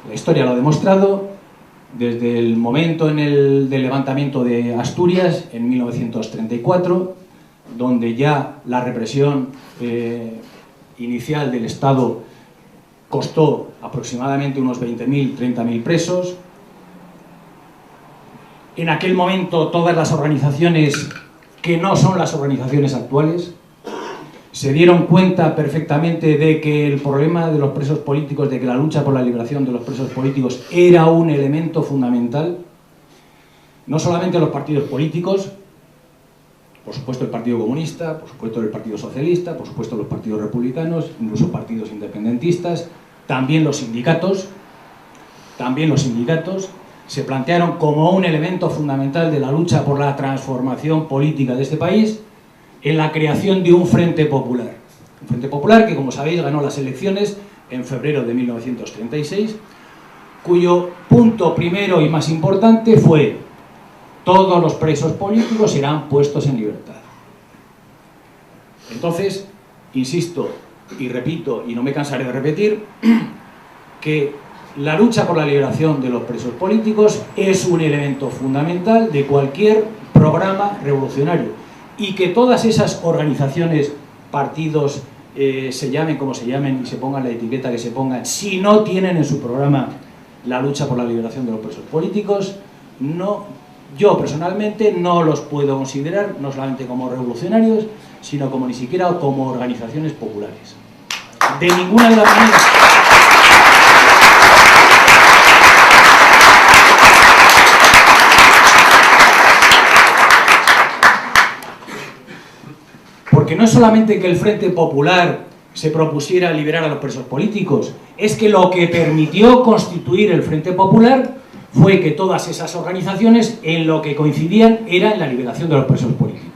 La historia lo ha demostrado desde el momento del levantamiento de Asturias en 1934, donde ya la represión inicial del Estado costó aproximadamente unos 20.000, 30.000 presos. En aquel momento todas las organizaciones que no son las organizaciones actuales se dieron cuenta perfectamente de que el problema de los presos políticos, de que la lucha por la liberación de los presos políticos era un elemento fundamental. No solamente los partidos políticos, por supuesto el Partido Comunista, por supuesto el Partido Socialista, por supuesto los partidos republicanos, incluso partidos independentistas, también los sindicatos se plantearon como un elemento fundamental de la lucha por la transformación política de este país, en la creación de un Frente Popular. Un Frente Popular que, como sabéis, ganó las elecciones en febrero de 1936, cuyo punto primero y más importante fue: todos los presos políticos serán puestos en libertad. Entonces, insisto y repito, y no me cansaré de repetir, que la lucha por la liberación de los presos políticos es un elemento fundamental de cualquier programa revolucionario, y que todas esas organizaciones, partidos, se llamen como se llamen y se pongan la etiqueta que se pongan, si no tienen en su programa la lucha por la liberación de los presos políticos, yo personalmente no los puedo considerar no solamente como revolucionarios, sino como ni siquiera como organizaciones populares. De ninguna de las maneras. Porque no es solamente que el Frente Popular se propusiera liberar a los presos políticos, es que lo que permitió constituir el Frente Popular fue que todas esas organizaciones en lo que coincidían era en la liberación de los presos políticos.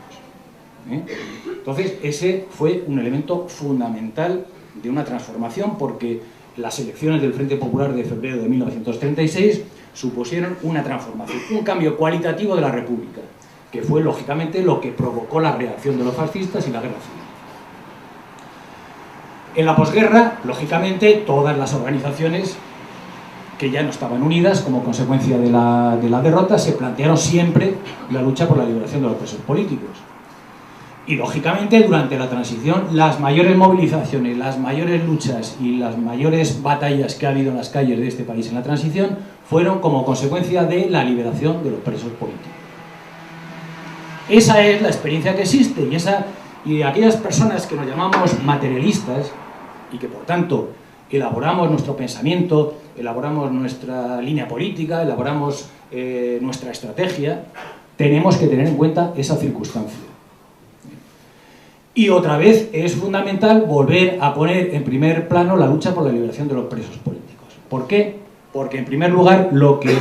Entonces, ese fue un elemento fundamental de una transformación, porque las elecciones del Frente Popular de febrero de 1936 supusieron una transformación, un cambio cualitativo de la República, que fue lógicamente lo que provocó la reacción de los fascistas y la guerra civil. En la posguerra, lógicamente, todas las organizaciones que ya no estaban unidas como consecuencia de la derrota se plantearon siempre la lucha por la liberación de los presos políticos. Y lógicamente, durante la transición, las mayores movilizaciones, las mayores luchas y las mayores batallas que ha habido en las calles de este país en la transición fueron como consecuencia de la liberación de los presos políticos. Esa es la experiencia que existe, y aquellas personas que nos llamamos materialistas y que por tanto elaboramos nuestro pensamiento, elaboramos nuestra línea política, elaboramos nuestra estrategia, tenemos que tener en cuenta esa circunstancia. Y otra vez es fundamental volver a poner en primer plano la lucha por la liberación de los presos políticos. ¿Por qué? Porque en primer lugar lo que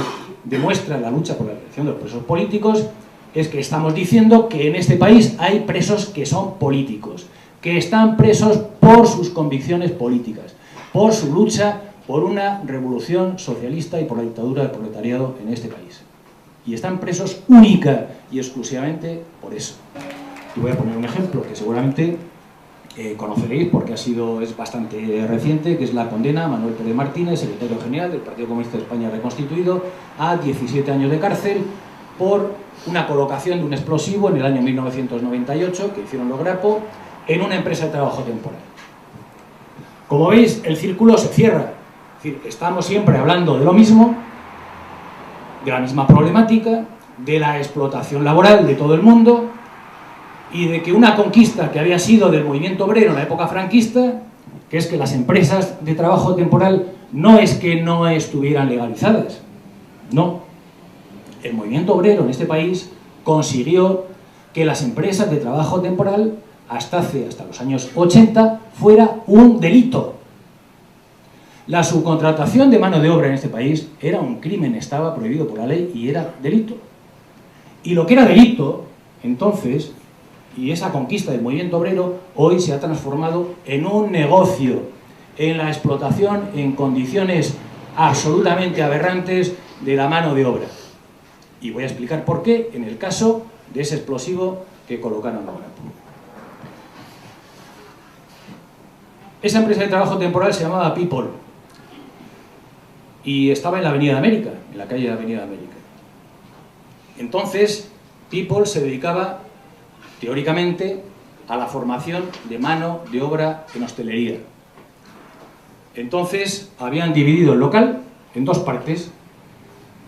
demuestra la lucha por la liberación de los presos políticos es que estamos diciendo que en este país hay presos que son políticos, que están presos por sus convicciones políticas, por su lucha por una revolución socialista y por la dictadura del proletariado en este país. Y están presos única y exclusivamente por eso. Y voy a poner un ejemplo que seguramente conoceréis porque es bastante reciente, que es la condena a Manuel Pérez Martínez, secretario general del Partido Comunista de España reconstituido, a 17 años de cárcel por una colocación de un explosivo en el año 1998 que hicieron los Grapo en una empresa de trabajo temporal. Como veis, el círculo se cierra. Es decir, estamos siempre hablando de lo mismo, de la misma problemática, de la explotación laboral de todo el mundo y de que una conquista que había sido del movimiento obrero en la época franquista, que es que las empresas de trabajo temporal no es que no estuvieran legalizadas, no. El movimiento obrero en este país consiguió que las empresas de trabajo temporal hasta los años 80 fuera un delito. La subcontratación de mano de obra en este país era un crimen, estaba prohibido por la ley y era delito. Y lo que era delito, entonces, y esa conquista del movimiento obrero, hoy se ha transformado en un negocio, en la explotación en condiciones absolutamente aberrantes de la mano de obra. Y voy a explicar por qué en el caso de ese explosivo que colocaron ahora. Esa empresa de trabajo temporal se llamaba People. y estaba en la Avenida de América, en la calle de Avenida de América. Entonces, People se dedicaba, teóricamente, a la formación de mano de obra en hostelería. Entonces, habían dividido el local en dos partes.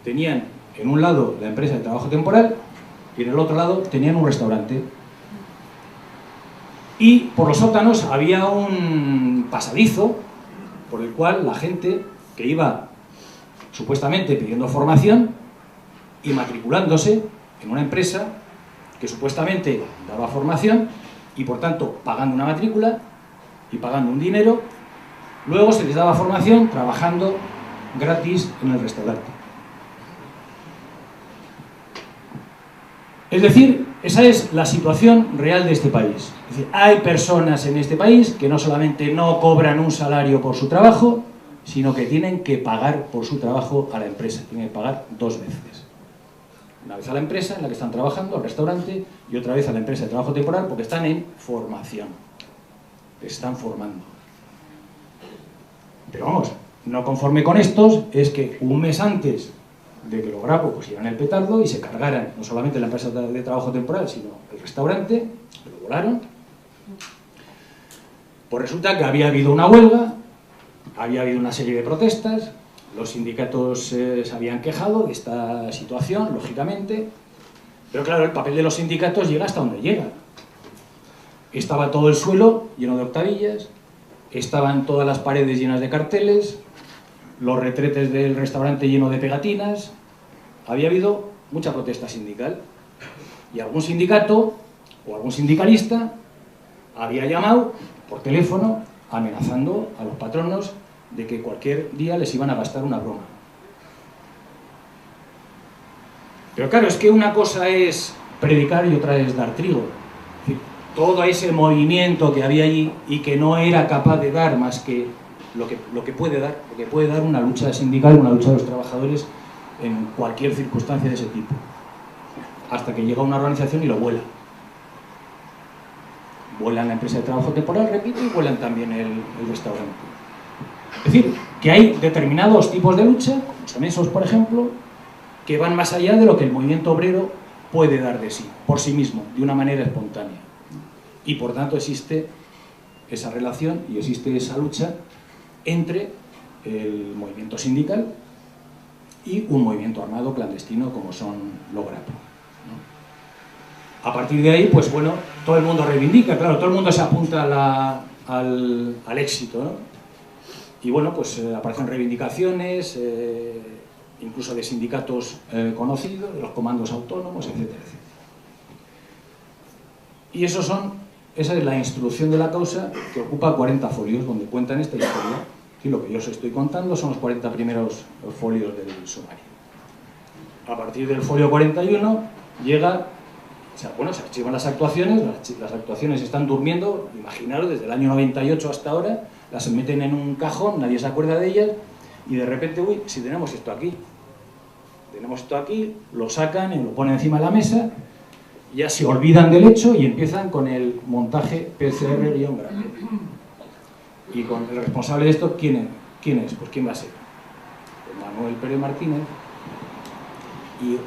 Tenían en un lado la empresa de trabajo temporal y en el otro lado tenían un restaurante. Y por los sótanos había un pasadizo por el cual la gente que iba supuestamente pidiendo formación y matriculándose en una empresa que supuestamente daba formación y por tanto pagando una matrícula y pagando un dinero, luego se les daba formación trabajando gratis en el restaurante. Es decir, esa es la situación real de este país. Es decir, hay personas en este país que no solamente no cobran un salario por su trabajo, sino que tienen que pagar por su trabajo a la empresa. Tienen que pagar dos veces. Una vez a la empresa en la que están trabajando, al restaurante, y otra vez a la empresa de trabajo temporal porque están en formación. Les están formando. Pero vamos, no conforme con estos, es que un mes antes de que los Grapo pusieran el petardo y se cargaran no solamente la empresa de trabajo temporal, sino el restaurante, lo volaron. Pues resulta que había habido una huelga, había habido una serie de protestas, los sindicatos se habían quejado de esta situación, lógicamente, pero claro, el papel de los sindicatos llega hasta donde llega. Estaba todo el suelo lleno de octavillas, estaban todas las paredes llenas de carteles, los retretes del restaurante llenos de pegatinas. Había habido mucha protesta sindical y algún sindicato o algún sindicalista había llamado por teléfono amenazando a los patronos de que cualquier día les iban a gastar una broma. Pero claro, es que una cosa es predicar y otra es dar trigo. Es decir, todo ese movimiento que había allí y que no era capaz de dar más que lo que puede dar una lucha sindical, una lucha de los trabajadores en cualquier circunstancia de ese tipo. Hasta que llega una organización y lo vuela. Vuelan la empresa de trabajo temporal, repito, y vuelan también el restaurante. Es decir, que hay determinados tipos de lucha, como los amesos, por ejemplo, que van más allá de lo que el movimiento obrero puede dar de sí, por sí mismo, de una manera espontánea. Y por tanto existe esa relación y existe esa lucha entre el movimiento sindical y un movimiento armado clandestino como son los Grapo, ¿no? A partir de ahí, pues bueno, todo el mundo reivindica, claro, todo el mundo se apunta al éxito, ¿no? Y bueno, pues aparecen reivindicaciones, incluso de sindicatos conocidos, de los comandos autónomos, etcétera, etcétera. Y esa es la instrucción de la causa, que ocupa 40 folios, donde cuentan esta historia. Y lo que yo os estoy contando son los 40 primeros folios del sumario. A partir del folio 41 llega, se archivan las actuaciones, las actuaciones están durmiendo, imaginaros, desde el año 98 hasta ahora, las meten en un cajón, nadie se acuerda de ellas, y de repente, uy, si tenemos esto aquí, lo sacan y lo ponen encima de la mesa, ya se olvidan del hecho y empiezan con el montaje PCR-Grapo. Y con el responsable de esto, ¿quién es? Pues ¿quién va a ser? Pues Manuel Pérez Martínez. Y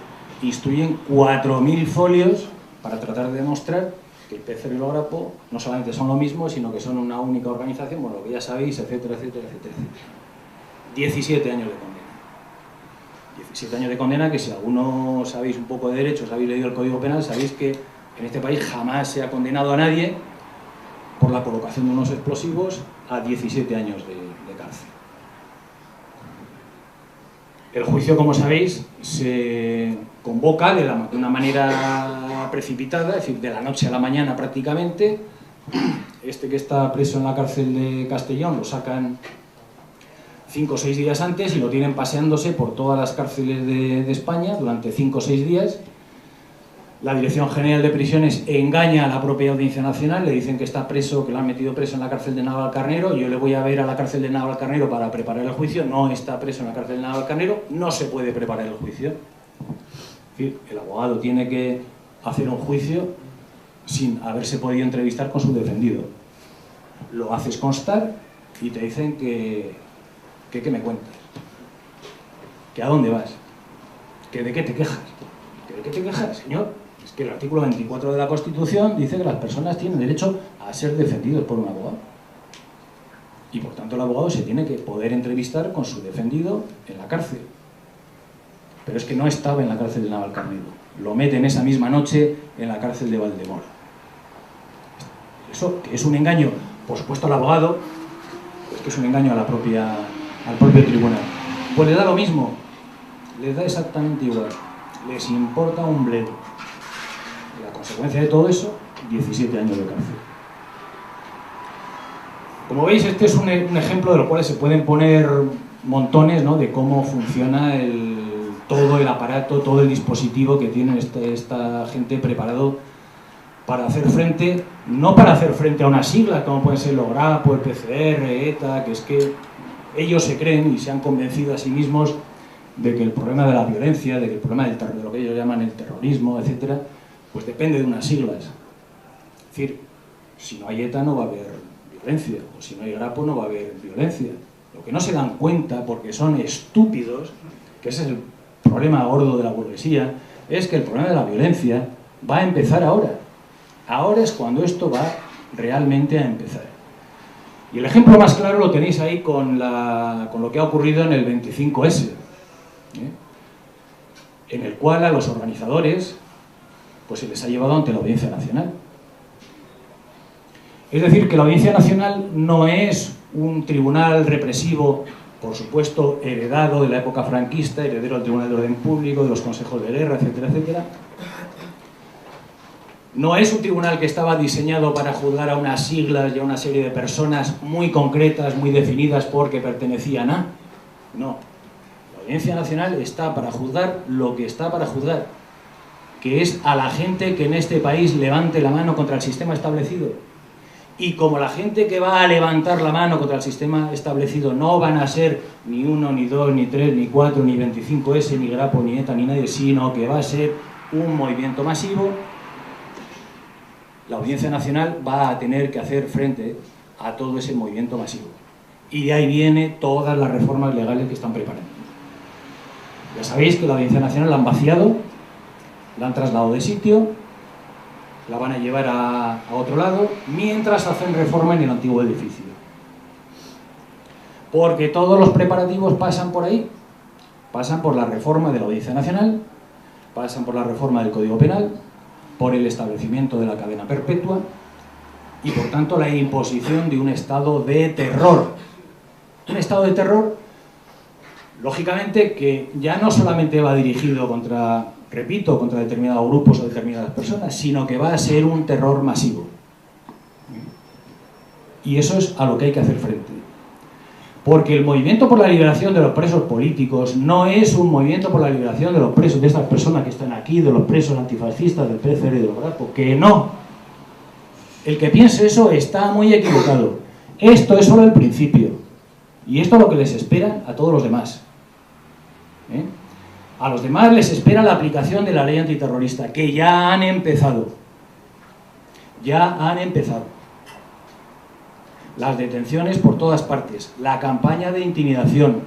instruyen 4.000 folios para tratar de demostrar que el PCR y el Grapo no solamente son lo mismo, sino que son una única organización, bueno, lo que ya sabéis, etcétera, etcétera, etcétera. 17 años de condena. 17 años de condena que si alguno sabéis un poco de derecho, habéis leído el Código Penal, sabéis que en este país jamás se ha condenado a nadie por la colocación de unos explosivos a 17 años de cárcel. El juicio, como sabéis, se convoca de una manera precipitada, es decir, de la noche a la mañana prácticamente. Este que está preso en la cárcel de Castellón lo sacan 5 o 6 días antes y lo tienen paseándose por todas las cárceles de España durante 5 o 6 días. La Dirección General de Prisiones engaña a la propia Audiencia Nacional, le dicen que está preso, que lo han metido preso en la cárcel de Navalcarnero. Yo le voy a ver a la cárcel de Navalcarnero para preparar el juicio. No está preso en la cárcel de Navalcarnero, no se puede preparar el juicio. Es decir, el abogado tiene que hacer un juicio sin haberse podido entrevistar con su defendido. Lo haces constar y te dicen que ¿qué me cuentas? ¿Que a dónde vas? ¿Que de qué te quejas? ¿Que de qué te quejas, señor? Es que el artículo 24 de la Constitución dice que las personas tienen derecho a ser defendidos por un abogado. Y por tanto el abogado se tiene que poder entrevistar con su defendido en la cárcel. Pero es que no estaba en la cárcel de Navalcarnero. Lo meten esa misma noche en la cárcel de Valdemoro. Eso que es un engaño, por supuesto, al abogado, pues que es un engaño a al propio tribunal. Pues le da lo mismo, les da exactamente igual. Les importa un bledo. Y la consecuencia de todo eso, 17 años de cárcel. Como veis, este es un ejemplo de lo cual se pueden poner montones, ¿no?, de cómo funciona todo el aparato, todo el dispositivo que tiene esta gente preparado para hacer frente, no para hacer frente a una sigla como pueden ser los GRAPO, el PCR, ETA, que es que ellos se creen y se han convencido a sí mismos de que el problema de la violencia, de que el problema de lo que ellos llaman el terrorismo, etcétera, pues depende de unas siglas. Es decir, si no hay ETA no va a haber violencia, o si no hay GRAPO no va a haber violencia. Lo que no se dan cuenta, porque son estúpidos, que ese es el problema gordo de la burguesía, es que el problema de la violencia va a empezar ahora. Ahora es cuando esto va realmente a empezar. Y el ejemplo más claro lo tenéis ahí con lo que ha ocurrido en el 25S, en el cual a los organizadores pues se les ha llevado ante la Audiencia Nacional. Es decir, que la Audiencia Nacional no es un tribunal represivo, por supuesto, heredado de la época franquista, heredero del Tribunal de Orden Público, de los consejos de guerra, etcétera, etcétera. No es un tribunal que estaba diseñado para juzgar a unas siglas y a una serie de personas muy concretas, muy definidas porque pertenecían a... No. La Audiencia Nacional está para juzgar lo que está para juzgar, que es a la gente que en este país levante la mano contra el sistema establecido. Y como la gente que va a levantar la mano contra el sistema establecido no van a ser ni 1, ni 2, ni 3, ni 4, ni 25S, ni GRAPO, ni ETA, ni nadie, sino que va a ser un movimiento masivo, la Audiencia Nacional va a tener que hacer frente a todo ese movimiento masivo. Y de ahí vienen todas las reformas legales que están preparando. Ya sabéis que la Audiencia Nacional la han vaciado, la han trasladado de sitio, la van a llevar a otro lado, mientras hacen reforma en el antiguo edificio. Porque todos los preparativos pasan por ahí. Pasan por la reforma de la Audiencia Nacional, pasan por la reforma del Código Penal, por el establecimiento de la cadena perpetua y, por tanto, la imposición de un estado de terror. Un estado de terror, lógicamente, que ya no solamente va dirigido contra, repito, contra determinados grupos o determinadas personas, sino que va a ser un terror masivo. Y eso es a lo que hay que hacer frente. Porque el movimiento por la liberación de los presos políticos no es un movimiento por la liberación de los presos, de estas personas que están aquí, de los presos antifascistas, del PCR y de los GRAPO, que no. El que piense eso está muy equivocado. Esto es solo el principio. Y esto es lo que les espera a todos los demás. A los demás les espera la aplicación de la ley antiterrorista, que ya han empezado. Ya han empezado. Las detenciones por todas partes, la campaña de intimidación,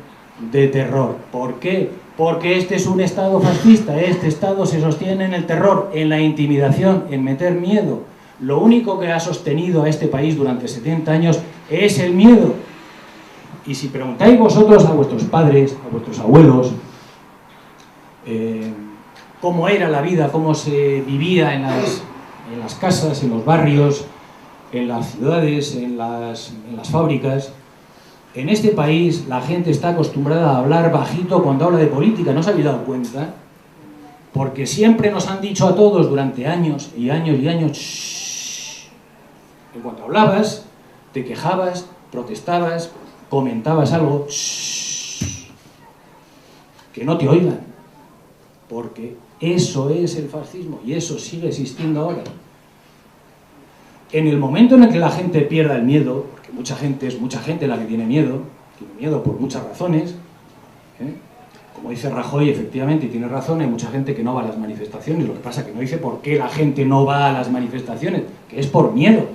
de terror. ¿Por qué? Porque este es un Estado fascista, este Estado se sostiene en el terror, en la intimidación, en meter miedo. Lo único que ha sostenido a este país durante 70 años es el miedo. Y si preguntáis vosotros a vuestros padres, a vuestros abuelos, cómo era la vida, cómo se vivía en las casas, en los barrios, en las ciudades, en las fábricas, en este país la gente está acostumbrada a hablar bajito cuando habla de política. ¿No os habéis dado cuenta? Porque siempre nos han dicho a todos durante años y años y años, shh. En cuanto hablabas, te quejabas, protestabas, comentabas algo, shh. Que no te oigan, porque eso es el fascismo y eso sigue existiendo ahora. En el momento en el que la gente pierda el miedo, porque mucha gente la que tiene miedo por muchas razones, como dice Rajoy, efectivamente, y tiene razón, hay mucha gente que no va a las manifestaciones, lo que pasa es que no dice por qué la gente no va a las manifestaciones, que es por miedo,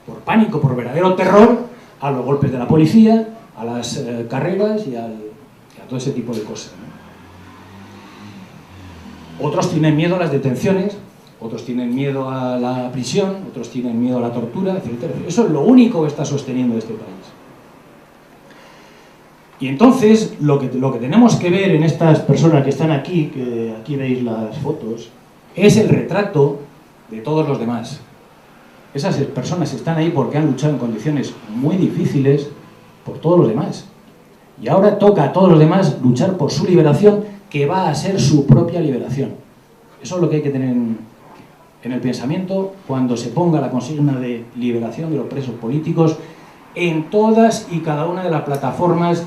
por pánico, por verdadero terror a los golpes de la policía, a las carreras y al todo ese tipo de cosas, ¿no? Otros tienen miedo a las detenciones, otros tienen miedo a la prisión, otros tienen miedo a la tortura, etc. Eso es lo único que está sosteniendo este país. Y entonces, lo que tenemos que ver en estas personas que están aquí, que aquí veis las fotos, es el retrato de todos los demás. Esas personas están ahí porque han luchado en condiciones muy difíciles por todos los demás. Y ahora toca a todos los demás luchar por su liberación, que va a ser su propia liberación. Eso es lo que hay que tener en el pensamiento cuando se ponga la consigna de liberación de los presos políticos en todas y cada una de las plataformas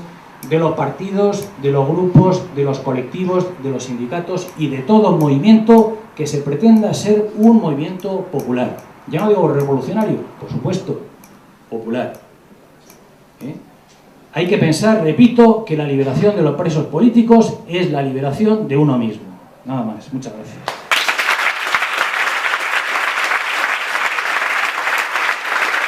de los partidos, de los grupos, de los colectivos, de los sindicatos y de todo movimiento que se pretenda ser un movimiento popular. Ya no digo revolucionario, por supuesto, popular. Hay que pensar, repito, que la liberación de los presos políticos es la liberación de uno mismo. Nada más. Muchas gracias.